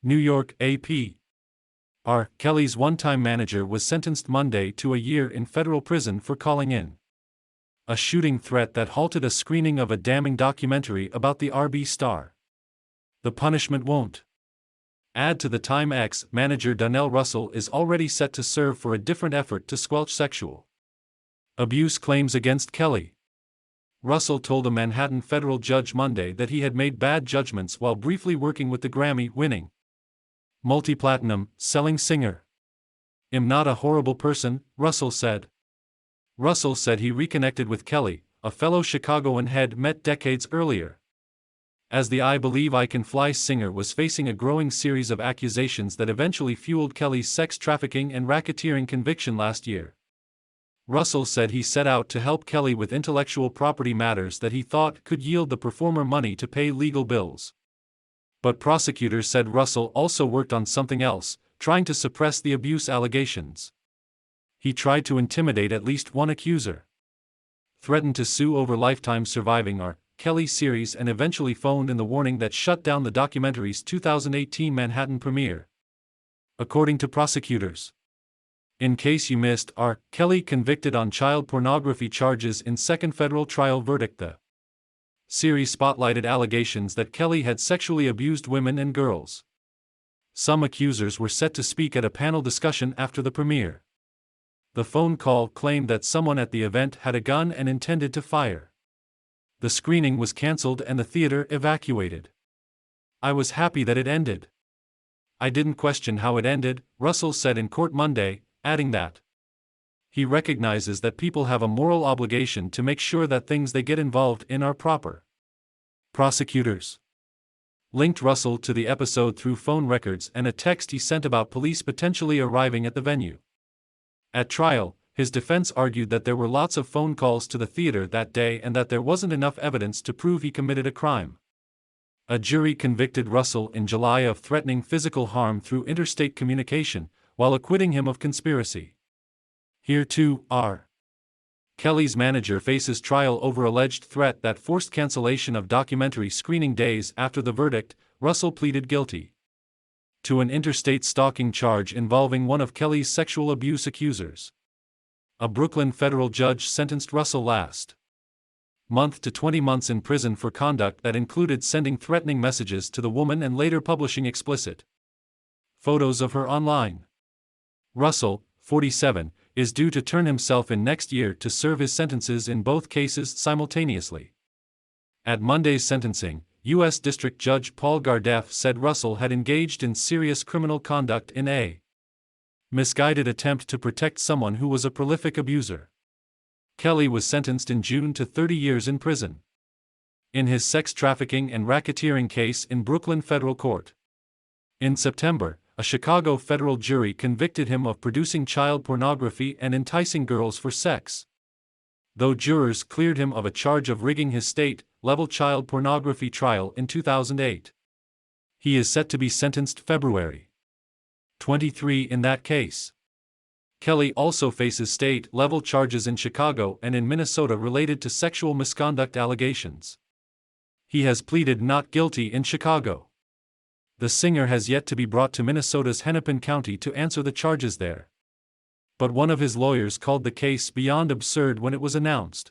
New York, AP. R. Kelly's one-time manager was sentenced Monday to a year in federal prison for calling in a shooting threat that halted a screening of a damning documentary about the R&B star. The punishment won't add to the time. Ex-manager Donnell Russell is already set to serve for a different effort to squelch sexual abuse claims against Kelly. Russell told a Manhattan federal judge Monday that he had made bad judgments while briefly working with the Grammy-winning, multi-platinum, selling singer. "I'm not a horrible person," Russell said. Russell said he reconnected with Kelly, a fellow Chicagoan had met decades earlier. As the I Believe I Can Fly singer was facing a growing series of accusations that eventually fueled Kelly's sex trafficking and racketeering conviction last year. Russell said he set out to help Kelly with intellectual property matters that he thought could yield the performer money to pay legal bills. But prosecutors said Russell also worked on something else, trying to suppress the abuse allegations. He tried to intimidate at least one accuser, threatened to sue over Lifetime surviving R. Kelly series, and eventually phoned in the warning that shut down the documentary's 2018 Manhattan premiere. According to prosecutors. In case you missed, R. Kelly convicted on child pornography charges in second federal trial verdict. The series spotlighted allegations that Kelly had sexually abused women and girls. Some accusers were set to speak at a panel discussion after the premiere. The phone call claimed that someone at the event had a gun and intended to fire. The screening was cancelled and the theater evacuated. "I was happy that it ended. I didn't question how it ended," Russell said in court Monday, adding that he recognizes that people have a moral obligation to make sure that things they get involved in are proper. Prosecutors linked Russell to the episode through phone records and a text he sent about police potentially arriving at the venue. At trial, his defense argued that there were lots of phone calls to the theater that day and that there wasn't enough evidence to prove he committed a crime. A jury convicted Russell in July of threatening physical harm through interstate communication, while acquitting him of conspiracy. Here too, R. Kelly's manager faces trial over alleged threat that forced cancellation of documentary screening days after the verdict. Russell pleaded guilty to an interstate stalking charge involving one of Kelly's sexual abuse accusers. A Brooklyn federal judge sentenced Russell last month to 20 months in prison for conduct that included sending threatening messages to the woman and later publishing explicit photos of her online. Russell, 47, is due to turn himself in next year to serve his sentences in both cases simultaneously. At Monday's sentencing, U.S. District Judge Paul Gardef said Russell had engaged in serious criminal conduct in a misguided attempt to protect someone who was a prolific abuser. Kelly was sentenced in June to 30 years in prison in his sex trafficking and racketeering case in Brooklyn federal court. In September, a Chicago federal jury convicted him of producing child pornography and enticing girls for sex, though jurors cleared him of a charge of rigging his state-level child pornography trial in 2008. He is set to be sentenced February 23 in that case. Kelly also faces state-level charges in Chicago and in Minnesota related to sexual misconduct allegations. He has pleaded not guilty in Chicago. The singer has yet to be brought to Minnesota's Hennepin County to answer the charges there. But one of his lawyers called the case beyond absurd when it was announced.